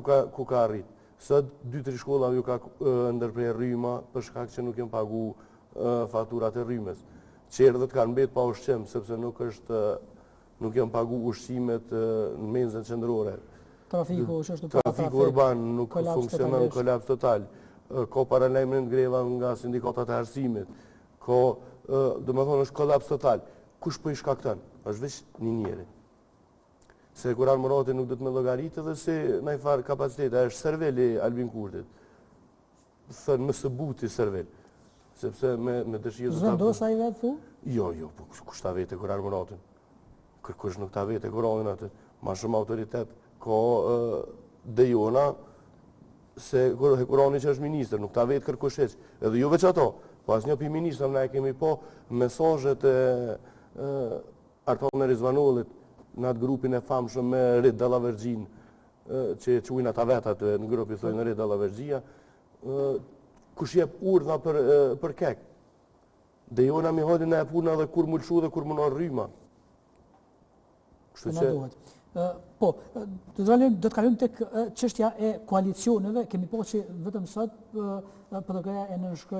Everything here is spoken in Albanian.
ku ka arrit. Sot 2-3 shkolla ju ka ndërprer rryma për shkak që nuk janë pagu faturat e rrymës. Qerdhët kanë mbet pa ushqim sepse nuk janë pagu ushqimet në menzën qendrore. Trafiku urban nuk funksionon, kolaps total. Ka paralajmërim greva nga sindikatat e arsimit. Domethënë është kolaps total. Kush po i shkakton? Është vetëm një njeri. Se Kur'an Murati nuk do të me llogaritë dhe se në një farë kapacitet, është serveli Albin Kurtit. Thënë më së buti servel. Sepse me dëshirë... Zvendosa i vetë thu? Jo, po kush ta vete Kur'an Muratin? Kush nuk ta vete Kur'anin atë? Ma shumë autoritet ka dejona se Kur'ani që është minister, nuk ta vetë kërkusheq. Edhe jo veç ato, po asnjë pi ministrëm na e kemi po mesazhet e Arton Rizvanullit në atë grupin e famshëm me Rit Dallavergjin, që quajnë ata vetë atë në grup i thojnë Rit Dallavergjia, kush jep urdhra për kek. Dejona mi hodin e puna dhe kur mulshu dhe kur munon rryma. Kështu që... Po, do të kalojmë tek çështja e koalicioneve, kemi po që vetëm sot PDK-ja e nënshkroi